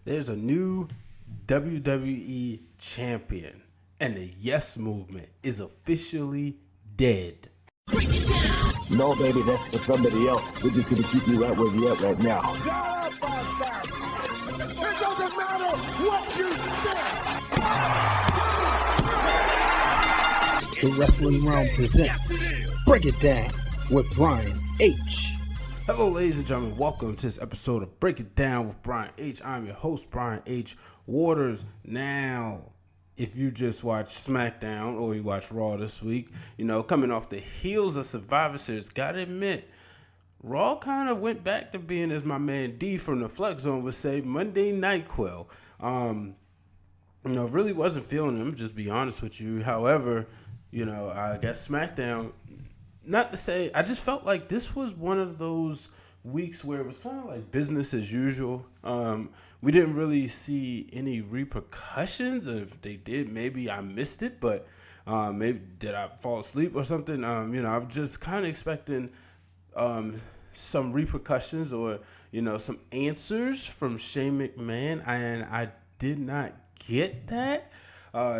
There's a new WWE champion, and the Yes Movement is officially dead. No, baby, that's for somebody else. We're just gonna keep you right where you're at right now. It doesn't matter what you think. The Wrestling Realm presents Break It Down with Brian H. Hello, ladies and gentlemen. Welcome to this episode of Break It Down with Brian H. I'm your host, Brian H. Waters. Now, if you just watched SmackDown or you watched Raw this week, coming off the heels of Survivor Series, gotta admit, Raw kind of went back to being, as my man D from the Flex Zone would say, Monday Night Quill. Really wasn't feeling him, just be honest with you. However, I guess SmackDown, not to say, I just felt like this was one of those weeks where it was kind of like business as usual. We didn't really see any repercussions. If they did, maybe I missed it, but maybe did I fall asleep or something? I'm just kind of expecting some repercussions or, some answers from Shane McMahon, and I did not get that.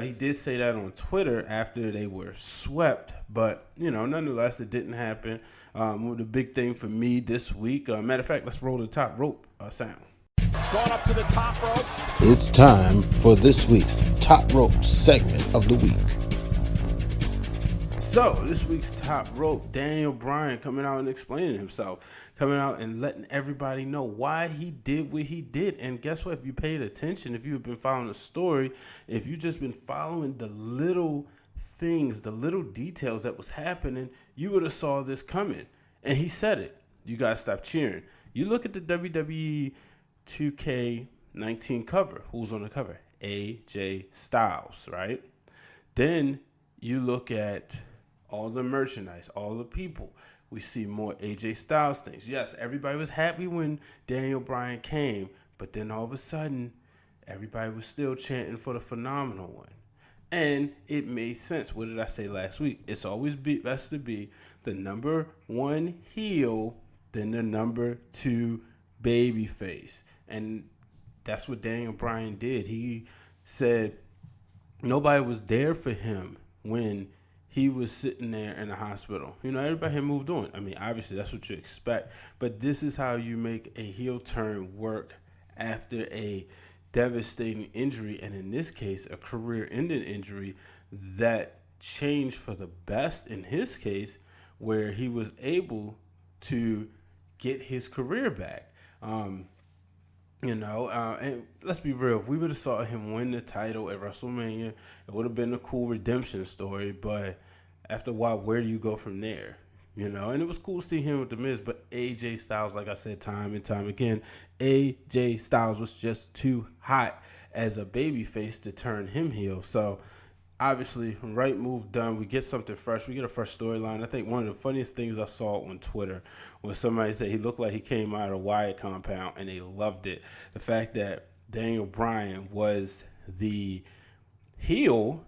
He did say that on Twitter after they were swept, but, nonetheless, it didn't happen. The big thing for me this week, matter of fact, let's roll the top rope sound. Going up to the top rope. It's time for this week's Top Rope segment of the week. So, this week's top rope, Daniel Bryan coming out and explaining himself, coming out and letting everybody know why he did what he did. And guess what? If you paid attention, if you've been following the story, if you just been following the little things, the little details that was happening, you would have saw this coming. And he said it. You guys stop cheering. You look at the WWE 2K19 cover. Who's on the cover? AJ Styles, right? Then you look at all the merchandise, all the people. We see more AJ Styles things. Yes, everybody was happy when Daniel Bryan came, but then all of a sudden, everybody was still chanting for the Phenomenal One. And it made sense. What did I say last week? It's always best to be the number one heel than the number two babyface. And that's what Daniel Bryan did. He said nobody was there for him when he was sitting there in the hospital. Everybody had moved on. I mean, obviously, that's what you expect. But this is how you make a heel turn work after a devastating injury, and in this case, a career-ending injury that changed for the best in his case, where he was able to get his career back. And let's be real, if we would have saw him win the title at WrestleMania, it would have been a cool redemption story, but after a while, where do you go from there? And it was cool to see him with The Miz, but AJ Styles, like I said time and time again, AJ Styles was just too hot as a babyface to turn him heel. So, obviously, right move done. We get something fresh. We get a fresh storyline. I think one of the funniest things I saw on Twitter was somebody said he looked like he came out of Wyatt compound, and they loved it. The fact that Daniel Bryan was the heel,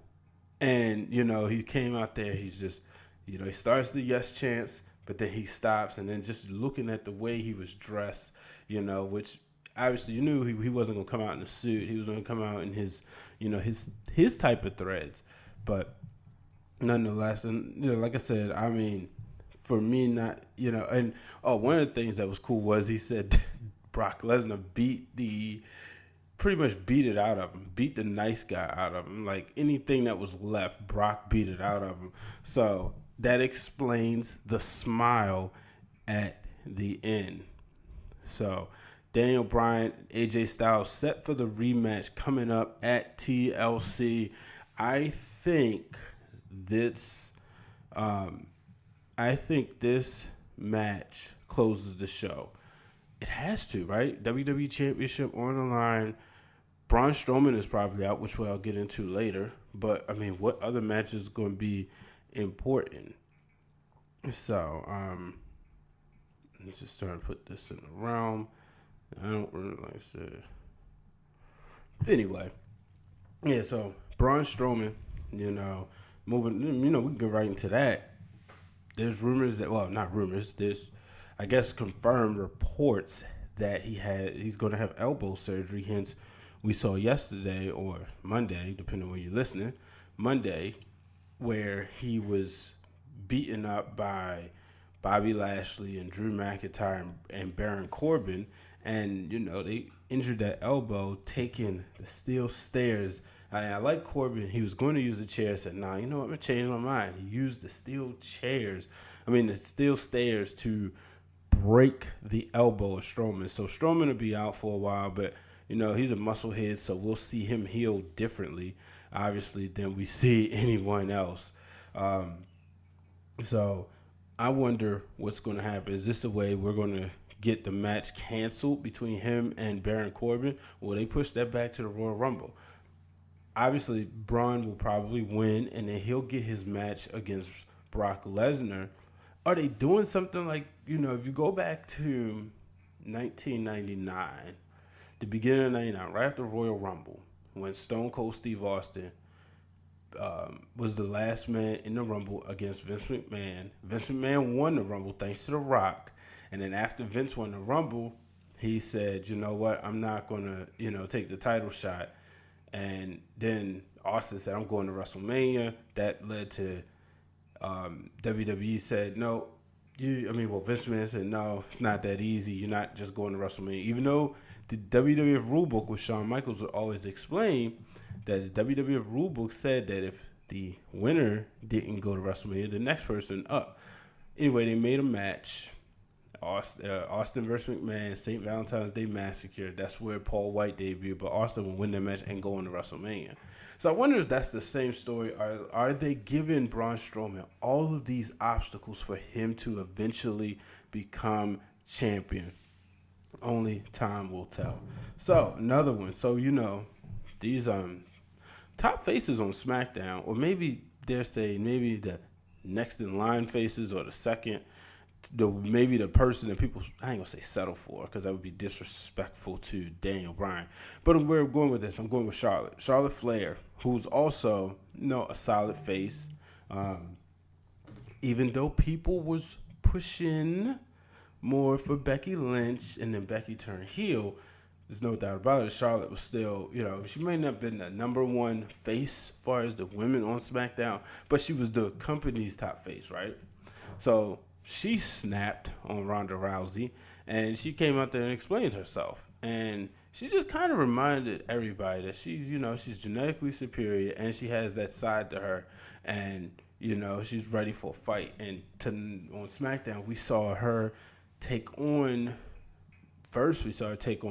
and, he came out there, he's just, he starts the yes chants, but then he stops, and then just looking at the way he was dressed, which obviously you knew he wasn't going to come out in a suit. He was going to come out in his, his type of threads. But nonetheless, and, like I said, I mean, for me, not, and, one of the things that was cool was he said Brock Lesnar pretty much beat it out of him, beat the nice guy out of him. Like anything that was left, Brock beat it out of him. So that explains the smile at the end. So Daniel Bryan, AJ Styles set for the rematch coming up at TLC. I think this match closes the show. It has to, right? WWE Championship on the line. Braun Strowman is probably out, which I'll get into later. But, I mean, what other match is going to be important? So, let's just start to put this in the realm. I don't really like to. Anyway, yeah, so Braun Strowman, moving, we can get right into that. There's rumors that, well, not rumors, there's, I guess, confirmed reports that he's going to have elbow surgery. Hence, we saw yesterday or Monday, depending on when you're listening, Monday, where he was beaten up by Bobby Lashley and Drew McIntyre and Baron Corbin. And, they injured that elbow taking the steel stairs. I like Corbin. He was going to use the chair. Said, nah, you know what? I'm going to change my mind. He used the steel stairs to break the elbow of Strowman. So Strowman will be out for a while, but, he's a musclehead, so we'll see him heal differently, obviously, than we see anyone else. So I wonder what's going to happen. Is this a way we're going to get the match canceled between him and Baron Corbin? Will they push that back to the Royal Rumble? Obviously, Braun will probably win, and then he'll get his match against Brock Lesnar. Are they doing something like, if you go back to 1999, the beginning of 99, right after Royal Rumble, when Stone Cold Steve Austin was the last man in the Rumble against Vince McMahon. Vince McMahon won the Rumble thanks to The Rock. And then after Vince won the Rumble, he said, you know what, I'm not going to, take the title shot. And then Austin said, I'm going to WrestleMania. That led to WWE said, no, Vince McMahon said, no, it's not that easy. You're not just going to WrestleMania. Even though the WWF rulebook with Shawn Michaels would always explain that the WWF rulebook said that if the winner didn't go to WrestleMania, the next person up. Anyway, they made a match. Austin versus McMahon, St. Valentine's Day Massacre. That's where Paul White debuted, but Austin will win that match and go into WrestleMania. So I wonder if that's the same story. Are they giving Braun Strowman all of these obstacles for him to eventually become champion? Only time will tell. So another one. So these top faces on SmackDown, or maybe they're saying maybe the next in line faces or the second. Maybe the person that people, I ain't gonna say settle for, because that would be disrespectful to Daniel Bryan. But where I'm going with this, I'm going with Charlotte Flair, who's also a solid face. Even though people was pushing more for Becky Lynch, and then Becky turned heel, there's no doubt about it. Charlotte was still, she may not have been the number one face as far as the women on SmackDown, but she was the company's top face, right? So she snapped on Ronda Rousey, and she came out there and explained herself. And she just kind of reminded everybody that she's, she's genetically superior, and she has that side to her, and, she's ready for a fight. And on SmackDown, we saw her take on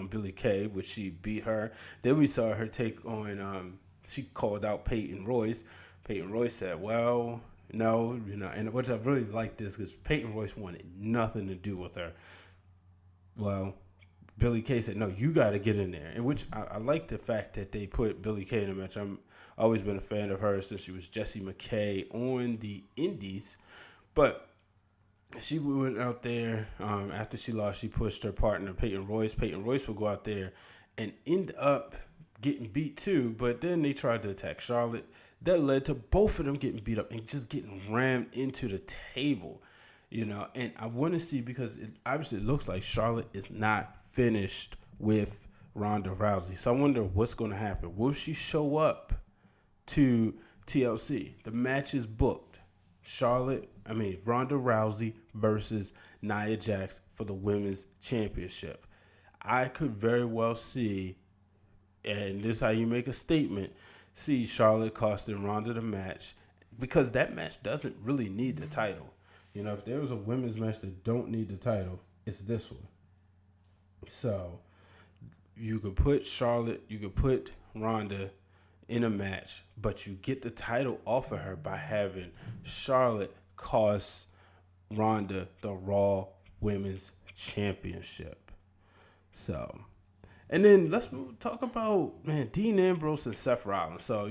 Billie Kay, which she beat her. Then we saw her take on, she called out Peyton Royce. Peyton Royce said, well, no, and which I really like this, because Peyton Royce wanted nothing to do with her. Well, Billie Kay said, no, you got to get in there. And which I like the fact that they put Billie Kay in the match. I'm always been a fan of her since she was Jessie McKay on the Indies. But she went out there, after she lost, she pushed her partner, Peyton Royce. Peyton Royce would go out there and end up getting beat too, but then they tried to attack Charlotte. That led to both of them getting beat up and just getting rammed into the table, And I want to see, because it obviously looks like Charlotte is not finished with Ronda Rousey. So I wonder what's going to happen. Will she show up to TLC? The match is booked. Ronda Rousey versus Nia Jax for the women's championship. I could very well see, and this is how you make a statement, see Charlotte costing Ronda the match, because that match doesn't really need the title. If there was a women's match that don't need the title, it's this one. So you could put Charlotte, you could put Ronda in a match, but you get the title off of her by having Charlotte cost Ronda the Raw Women's Championship. So, and then let's talk about, Dean Ambrose and Seth Rollins. So,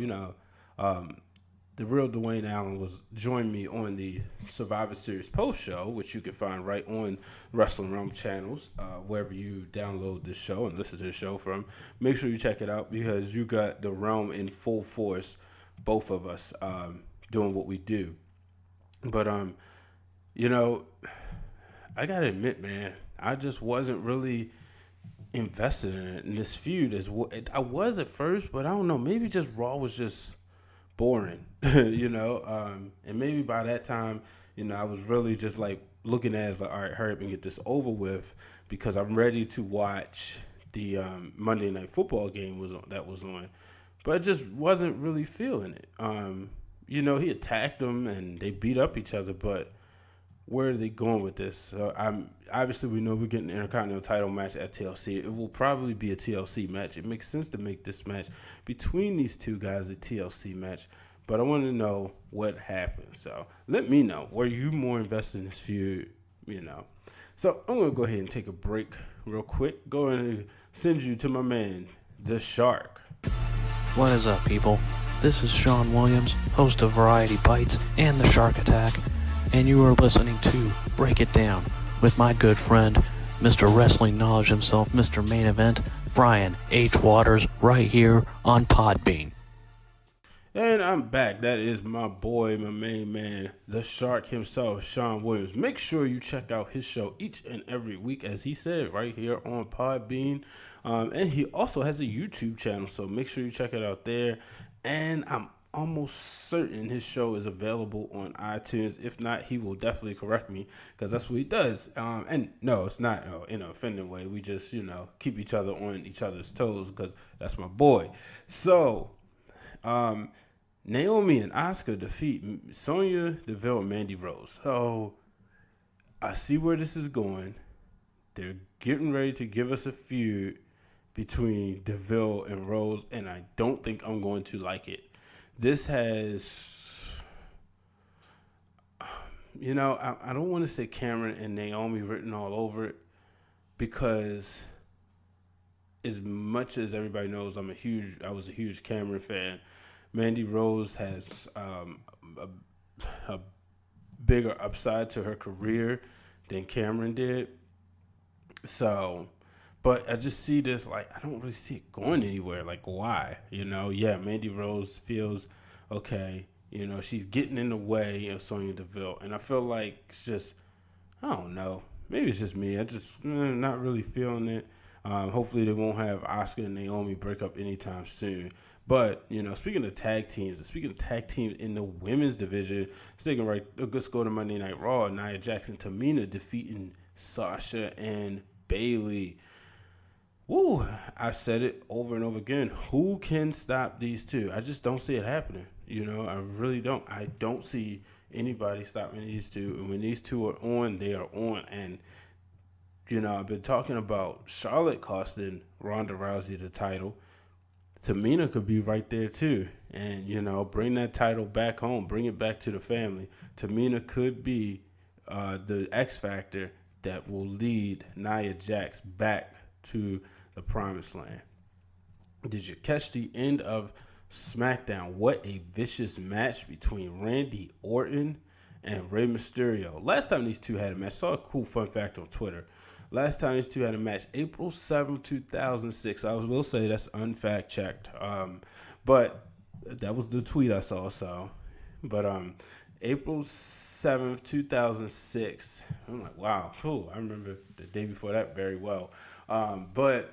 the real Dwayne Allen joined me on the Survivor Series post show, which you can find right on Wrestling Realm channels, wherever you download this show and listen to the show from. Make sure you check it out, because you got the Realm in full force, both of us doing what we do. But I gotta admit, man, I just wasn't really invested in it. And this feud is what I was at first, but I don't know. Maybe just Raw was just boring, you know. And maybe by that time, you know, I was really just like looking at it like, all right, hurry up and get this over with because I'm ready to watch the Monday Night Football game that was on. But I just wasn't really feeling it. You know, he attacked them and they beat up each other, but where are they going with this? So obviously we know we're getting an Intercontinental title match at TLC. It will probably be a TLC match. It makes sense to make this match between these two guys a TLC match. But I want to know what happened. So let me know. Were you more invested in this feud? You know. So I'm going to go ahead and take a break real quick. Go and send you to my man, the Shark. What is up, people? This is Shawn Williams, host of Variety Bites and The Shark Attack, and you are listening to Break It Down with my good friend, Mr. Wrestling Knowledge himself, Mr. Main Event, Bryan H. Waters, right here on Podbean. And I'm back. That is my boy, my main man, the Shark himself, Shawn Williams. Make sure you check out his show each and every week, as he said, right here on Podbean. And he also has a YouTube channel, so make sure you check it out there. And I'm almost certain his show is available on iTunes. If not, he will definitely correct me because that's what he does. And no, it's not in an offending way. We just, you know, keep each other on each other's toes because that's my boy. So, Naomi and Asuka defeat Sonya Deville and Mandy Rose. So I see where this is going. They're getting ready to give us a feud between Deville and Rose, and I don't think I'm going to like it. This has, you know, I don't want to say Cameron and Naomi written all over it because as much as everybody knows, I was a huge Cameron fan. Mandy Rose has a bigger upside to her career than Cameron did. So, but I just see this, like, I don't really see it going anywhere. Like, why? You know, yeah, Mandy Rose feels, okay, you know, she's getting in the way of Sonya Deville. And I feel like it's just, I don't know. Maybe it's just me. I just not really feeling it. Hopefully they won't have Asuka and Naomi break up anytime soon. But, you know, speaking of tag teams in the women's division, let's go to Monday Night Raw. Nia Jax and Tamina defeating Sasha and Bayley. Woo, I've said it over and over again. Who can stop these two? I just don't see it happening. You know, I really don't. I don't see anybody stopping these two. And when these two are on, they are on. And, you know, I've been talking about Charlotte costing Ronda Rousey the title. Tamina could be right there too. And, you know, bring that title back home. Bring it back to the family. Tamina could be the X factor that will lead Nia Jax back to the promised land. Did you catch the end of SmackDown? What a vicious match between Randy Orton and Rey Mysterio. Last time these two had a match, I saw a cool fun fact on Twitter. Last time these two had a match, April 7th, 2006. I will say that's unfact checked. But that was the tweet I saw. But April 7th, 2006. I'm like, wow. Cool. I remember the day before that very well. But,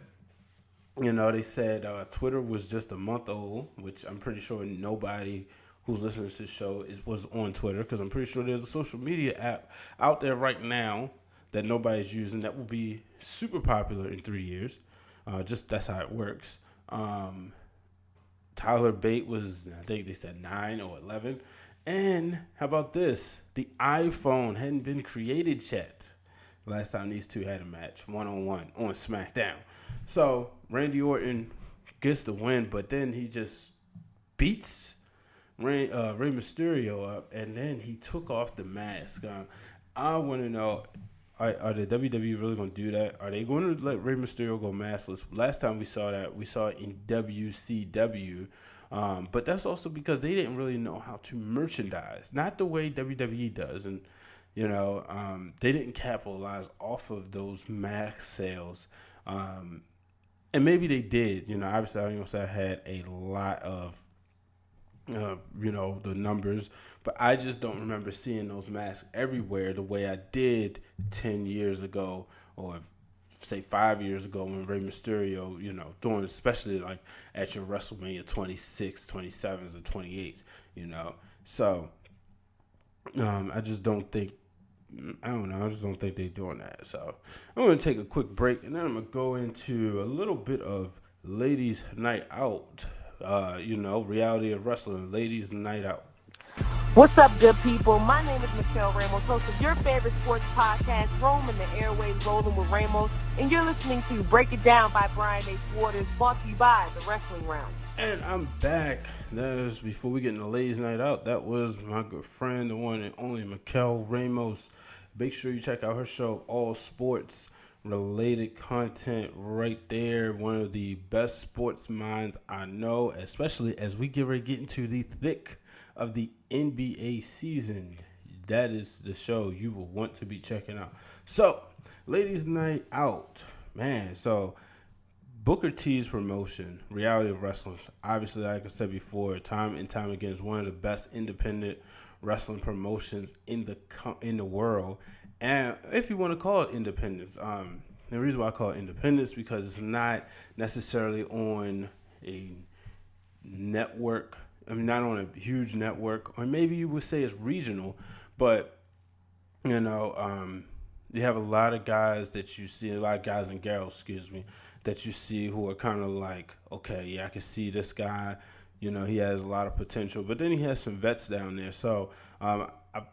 you know, they said Twitter was just a month old, which I'm pretty sure nobody who's listening to this show was on Twitter, because I'm pretty sure there's a social media app out there right now that nobody's using that will be super popular in 3 years. Just that's how it works. Tyler Bate was, I think they said 9 or 11. And how about this? The iPhone hadn't been created yet. Last time these two had a match, one-on-one on SmackDown. So Randy Orton gets the win, but then he just beats Rey Mysterio up, and then he took off the mask. I want to know, are the WWE really going to do that? Are they going to let Rey Mysterio go maskless? Last time we saw that, we saw it in WCW. But that's also because they didn't really know how to merchandise. Not the way WWE does. And, you know, they didn't capitalize off of those mask sales. And maybe they did. You know, obviously, I had a lot of, you know, the numbers. But I just don't remember seeing those masks everywhere the way I did 10 years ago or say 5 years ago when Rey Mysterio, doing especially like at your WrestleMania 26, 27s, or 28s, So I just don't think. I don't know. I just don't think they're doing that. So I'm going to take a quick break, and then I'm going to go into a little bit of Ladies Night Out. Reality of wrestling, Ladies Night Out. What's up, good people? My name is Michelle Ramos, host of your favorite sports podcast, Roaming the Airwaves, Rolling with Ramos, and you're listening to Break It Down by Bryan H. Waters, brought to you by The Wrestling Wrealm. And I'm back. Before we get into Ladies Night Out, that was my good friend, the one and only Michelle Ramos. Make sure you check out her show, All Sports Related Content, right there. One of the best sports minds I know, especially as we get ready to get into the thick of the NBA season. That is the show you will want to be checking out. So, Ladies Night Out, man. So, Booker T's promotion, Reality of Wrestling, obviously, like I said before, time and time again, is one of the best independent wrestling promotions in the world. And if you want to call it independence, the reason why I call it independence because it's not necessarily on a network. I mean, not on a huge network, or maybe you would say it's regional, but you have a lot of guys that you see, a lot of guys and girls, that you see who are kind of like, okay, yeah, I can see this guy. He has a lot of potential, but then he has some vets down there. So I've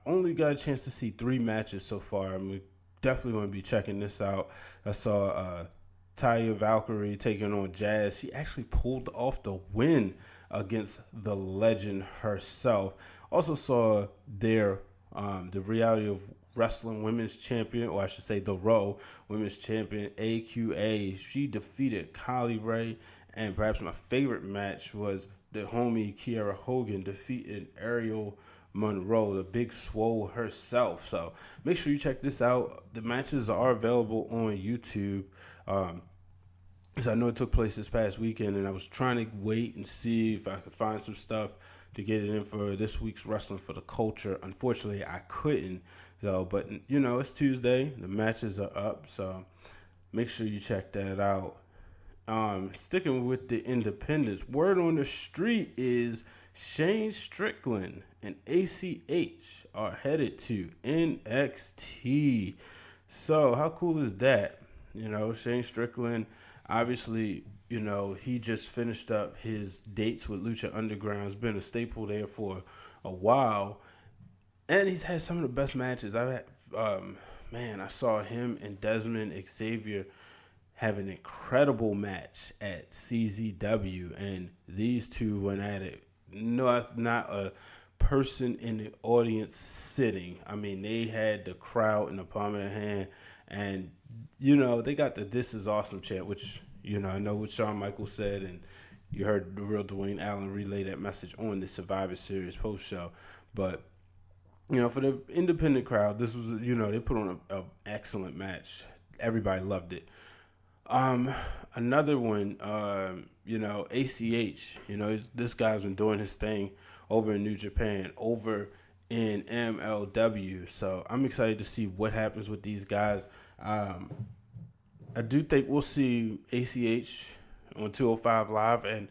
only got a chance to see 3 matches so far. I'm definitely going to be checking this out. I saw Taya Valkyrie taking on Jazz. She actually pulled off the win against the legend herself. Also saw the Reality of Wrestling Women's Champion, or I should say the Raw Women's Champion, AQA. She defeated Kylie Ray, and perhaps my favorite match was the homie Kiera Hogan defeated Ariel Monroe, the big swole herself. So make sure you check this out. The matches are available on YouTube. So I know it took place this past weekend, and I was trying to wait and see if I could find some stuff to get it in for this week's Wrestling for the Culture. Unfortunately, I couldn't. So, but it's Tuesday. The matches are up, so make sure you check that out. Sticking with the independents, word on the street is Shane Strickland and ACH are headed to NXT. So how cool is that? Shane Strickland, obviously, he just finished up his dates with Lucha Underground. It's been a staple there for a while. And he's had some of the best matches. I saw him and Desmond Xavier have an incredible match at CZW, and these two went at it. Not a person in the audience sitting. I mean, they had the crowd in the palm of their hand, and they got the "This is awesome" chant, which I know what Shawn Michaels said, and you heard the real Dwayne Allen relay that message on the Survivor Series post show. But for the independent crowd, this was they put on an excellent match. Everybody loved it. Another one, ACH, this guy's been doing his thing over in New Japan, over in MLW. So I'm excited to see what happens with these guys. I do think we'll see ACH on 205 Live, and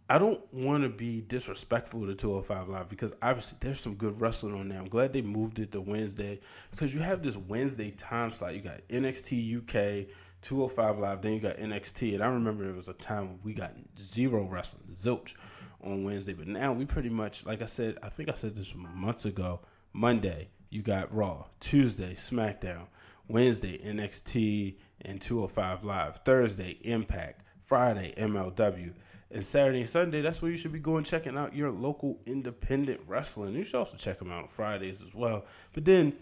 I don't want to be disrespectful to 205 Live because obviously there's some good wrestling on there. I'm glad they moved it to Wednesday because you have this Wednesday time slot. You got NXT UK, 205 Live, then you got NXT. And I remember there was a time when we got zero wrestling, zilch, on Wednesday. But now we pretty much, like I said, I think I said this months ago, Monday, you got Raw. Tuesday, SmackDown. Wednesday, NXT and 205 Live. Thursday, Impact. Friday, MLW. And Saturday and Sunday, that's where you should be going checking out your local independent wrestling. You should also check them out on Fridays as well. But then,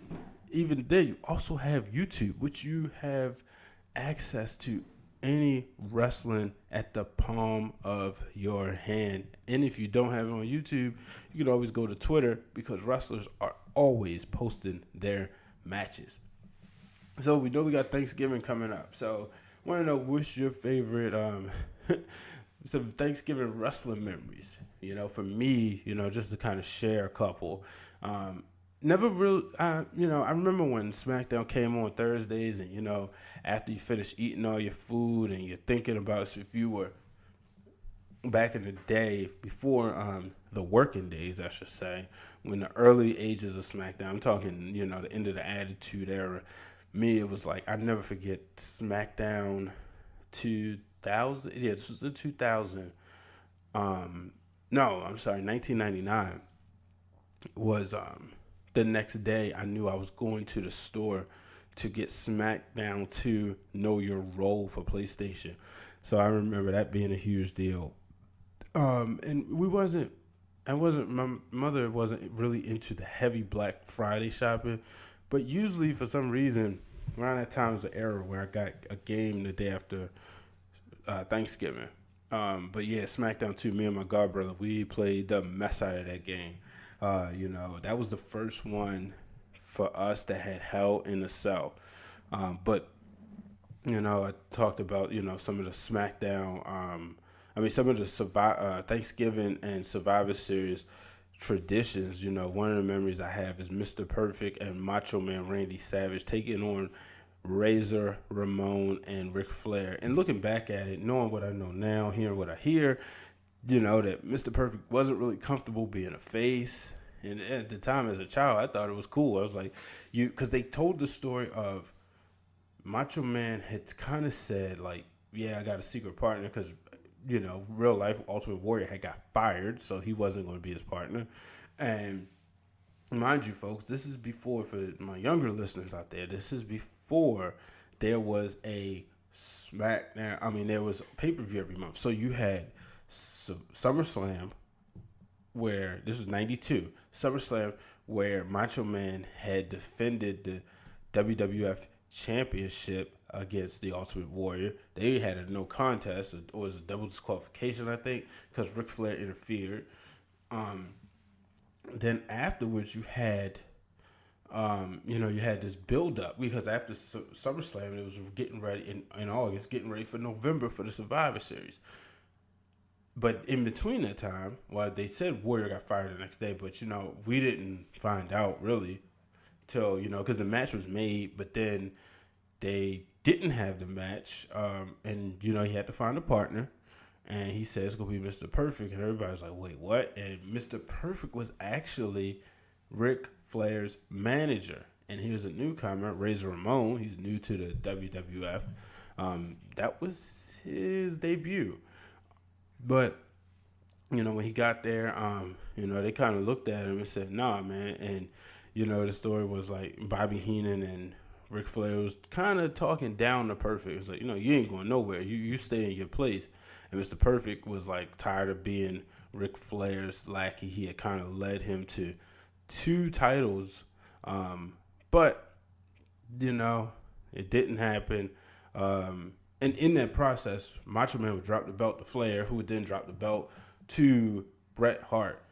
even there, you also have YouTube, which you have access to any wrestling at the palm of your hand. And if you don't have it on YouTube, you can always go to Twitter because wrestlers are always posting their matches. So we know we got Thanksgiving coming up. So I want to know what's your favorite some Thanksgiving wrestling memories. For me, just to kind of share a couple. never really, I remember when SmackDown came on Thursdays, and after you finish eating all your food and you're thinking about if you were back in the day before the working days, I should say, when the early ages of SmackDown, I'm talking, the end of the Attitude Era. Me, it was like, I never forget SmackDown 2000. Yeah, this was in 2000. No, I'm sorry, 1999 was the next day. I knew I was going to the store to get SmackDown 2 Know Your Role for PlayStation. So I remember that being a huge deal. And my mother wasn't really into the heavy Black Friday shopping, but usually for some reason around that time was the era where I got a game the day after Thanksgiving. But yeah, SmackDown 2, me and my godbrother, we played the mess out of that game. That was the first one for us that had Hell in a Cell. But I talked about, some of the SmackDown, some of the Thanksgiving and Survivor Series traditions. One of the memories I have is Mr. Perfect and Macho Man Randy Savage taking on Razor Ramon and Ric Flair. And looking back at it, knowing what I know now, hearing what I hear, that Mr. Perfect wasn't really comfortable being a face. And at the time as a child, I thought it was cool. I was like, because they told the story of Macho Man had kind of said, like, yeah, I got a secret partner because, real life Ultimate Warrior had got fired, so he wasn't going to be his partner. And mind you, folks, this is before, for my younger listeners out there, this is before there was a SmackDown. There was a pay-per-view every month. So you had SummerSlam, where this was 92, SummerSlam, where Macho Man had defended the WWF Championship against the Ultimate Warrior. They had a no contest, or it was a double disqualification, I think, because Ric Flair interfered. Then afterwards, you had, you had this build up, because after SummerSlam, it was getting ready in August, getting ready for November for the Survivor Series. But in between that time, they said Warrior got fired the next day, but, we didn't find out really till, because the match was made, but then they didn't have the match. And, he had to find a partner. And he said it's going to be Mr. Perfect. And everybody's like, wait, what? And Mr. Perfect was actually Ric Flair's manager. And he was a newcomer, Razor Ramon. He's new to the WWF. That was his debut. But, when he got there, they kind of looked at him and said, nah, man. And, the story was like Bobby Heenan and Ric Flair was kind of talking down to Perfect. It was like, you ain't going nowhere. You stay in your place. And Mr. Perfect was like tired of being Ric Flair's lackey. He had kind of led him to 2 titles. But, it didn't happen. And in that process, Macho Man would drop the belt to Flair, who would then drop the belt to Bret Hart.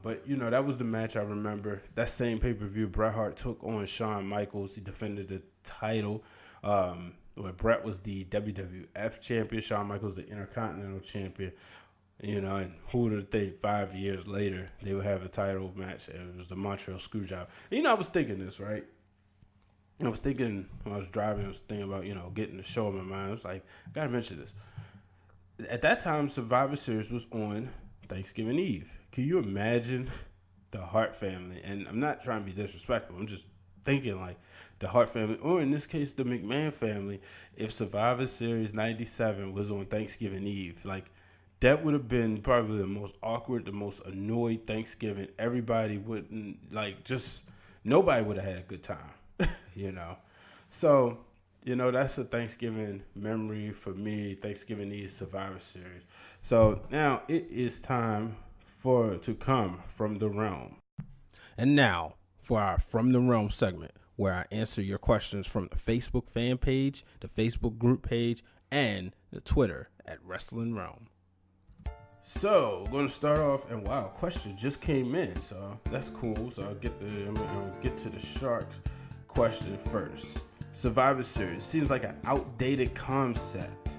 But, that was the match I remember. That same pay-per-view, Bret Hart took on Shawn Michaels. He defended the title, where Bret was the WWF champion, Shawn Michaels the Intercontinental champion. And who would have think 5 years later they would have a title match? It was the Montreal Screwjob. And, I was thinking this, right? I was thinking when I was driving, I was thinking about, getting the show in my mind. I was like, I got to mention this. At that time, Survivor Series was on Thanksgiving Eve. Can you imagine the Hart family? And I'm not trying to be disrespectful. I'm just thinking like the Hart family, or in this case, the McMahon family, if Survivor Series 97 was on Thanksgiving Eve. Like, that would have been probably the most awkward, the most annoyed Thanksgiving. Everybody wouldn't, nobody would have had a good time. So, that's a Thanksgiving memory for me, Thanksgiving Eve Survivor Series. So now it is time to come from the Wrealm. And now for our From the Wrealm segment, where I answer your questions from the Facebook fan page, the Facebook group page, and the Twitter at Wrestling Wrealm. So, we're going to start off, and wow, question just came in, so that's cool. So I'm gonna get to the Sharks question first. Survivor Series seems like an outdated concept.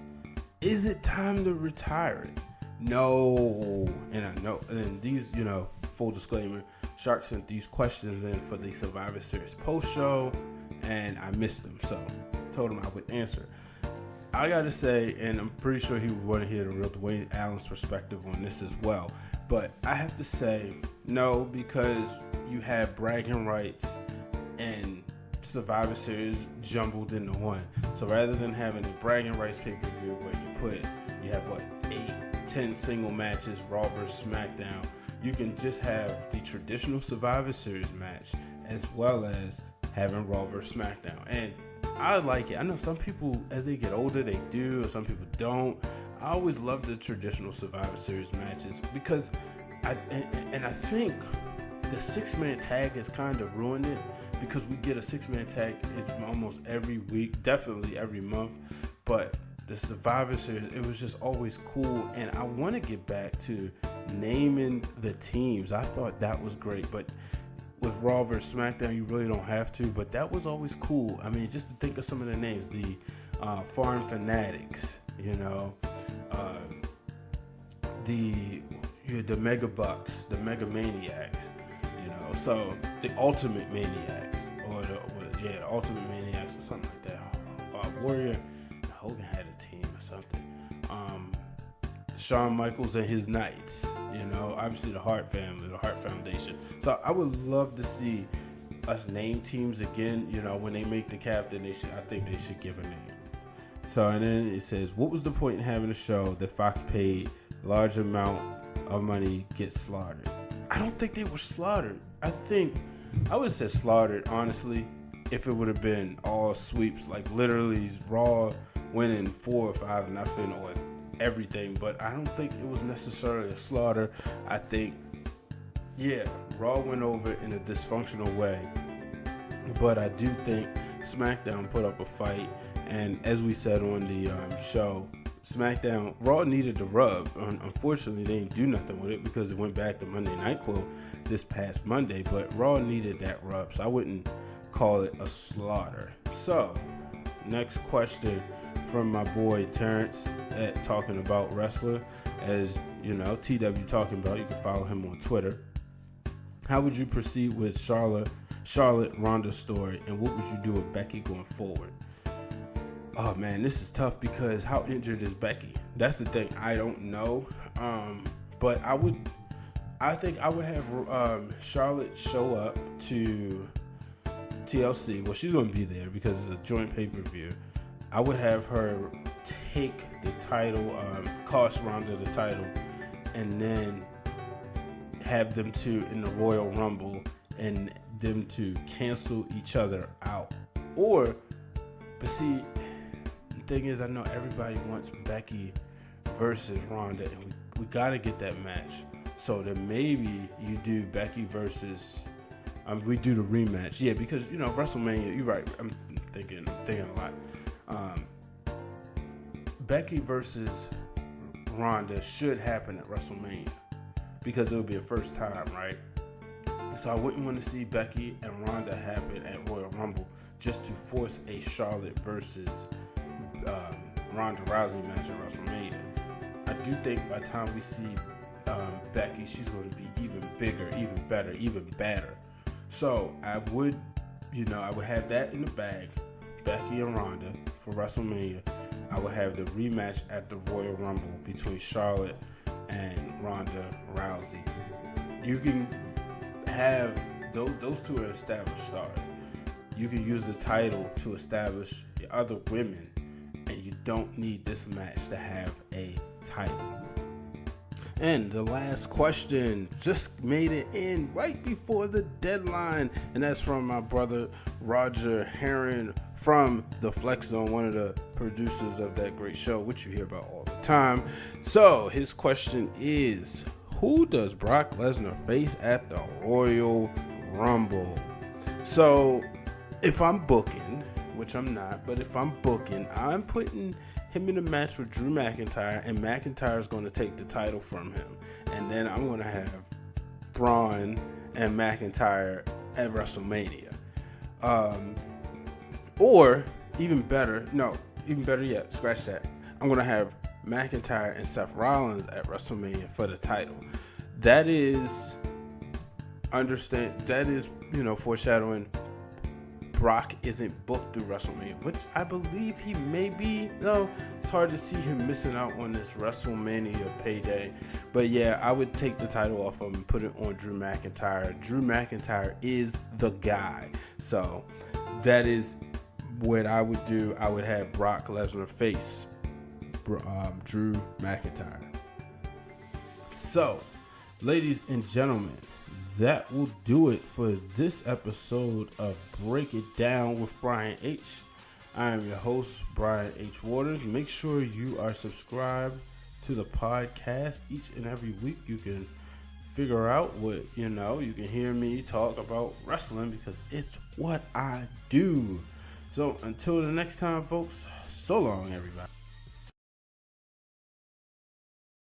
Is it time to retire it? No. And I know. And these, full disclaimer, Shark sent these questions in for the Survivor Series post show, and I missed them. So I told him I would answer. I got to say, and I'm pretty sure he would want to hear the real Dwayne Allen's perspective on this as well. But I have to say no, because you have bragging rights and Survivor Series jumbled into one. So rather than having a bragging rights pay-per-view where you have 8-10 single matches, Raw versus SmackDown, you can just have the traditional Survivor Series match as well as having Raw versus SmackDown. And I like it. I know some people, as they get older, they do, or some people don't. I always love the traditional Survivor Series matches because I think the 6-man tag has kind of ruined it, because we get a 6-man tag almost every week, definitely every month. But the Survivor Series, it was just always cool, and I want to get back to naming the teams. I thought that was great, but with Raw vs. SmackDown, you really don't have to, but that was always cool. I mean, just to think of some of the names, the Foreign Fanatics, the Mega Bucks, the Mega Maniacs, so the Ultimate Maniacs, or the Ultimate Maniacs or something like that. Warrior, Hogan had a team or something. Shawn Michaels and his Knights, obviously the Hart family, the Hart Foundation. So I would love to see us name teams again. When they make the captain, I think they should give a name. So, and then it says, what was the point in having a show that Fox paid large amount of money get slaughtered? I don't think they were slaughtered. I would have said slaughtered, honestly, if it would have been all sweeps, like literally Raw winning 4 or 5 nothing or everything. But I don't think it was necessarily a slaughter. I think, Raw went over in a dysfunctional way. But I do think SmackDown put up a fight. And as we said on the show, Raw needed the rub. Unfortunately, they didn't do nothing with it because it went back to Monday Night Quill this past Monday. But Raw needed that rub, so I wouldn't call it a slaughter. So, next question from my boy Terrence at Talking About Wrestler. As TW Talking About, you can follow him on Twitter. How would you proceed with Charlotte Ronda story, and what would you do with Becky going forward? Oh man, this is tough because how injured is Becky? That's the thing. I don't know. But I think I would have Charlotte show up to TLC. Well, she's going to be there because it's a joint pay-per-view. I would have her take the title, cost Ronda the title, and then have them two in the Royal Rumble and them to cancel each other out. But see, the thing is, I know everybody wants Becky versus Ronda, and we got to get that match. So then maybe you do Becky versus, we do the rematch. Yeah, because, WrestleMania, you're right, I'm thinking a lot. Becky versus Ronda should happen at WrestleMania because it would be a first time, right? So I wouldn't want to see Becky and Ronda happen at Royal Rumble just to force a Charlotte versus Ronda Rousey match at WrestleMania. I do think by the time we see Becky, she's going to be even bigger, even better, even badder. So I would have that in the bag, Becky and Ronda for WrestleMania. I would have the rematch at the Royal Rumble between Charlotte and Ronda Rousey. You can have those two are established stars. You can use the title to establish the other women, and you don't need this match to have a title. And the last question just made it in right before the deadline, and that's from my brother Roger Herron from the Flex Zone, one of the producers of that great show, which you hear about all the time. So his question is, who does Brock Lesnar face at the Royal Rumble? So if I'm booking, which I'm not, but if I'm booking, I'm putting him in a match with Drew McIntyre, and McIntyre's going to take the title from him. And then I'm going to have Braun and McIntyre at WrestleMania. Or even better yet, scratch that. I'm going to have McIntyre and Seth Rollins at WrestleMania for the title. That is foreshadowing Brock isn't booked through WrestleMania, which I believe he may be. No, it's hard to see him missing out on this WrestleMania payday. But yeah, I would take the title off him and put it on Drew McIntyre. Drew McIntyre is the guy. So that is what I would do. I would have Brock Lesnar face Drew McIntyre. So, ladies and gentlemen, that will do it for this episode of Break It Down with Brian H. I am your host, Brian H. Waters. Make sure you are subscribed to the podcast each and every week. You can figure out what, you can hear me talk about wrestling because it's what I do. So until the next time, folks, so long, everybody.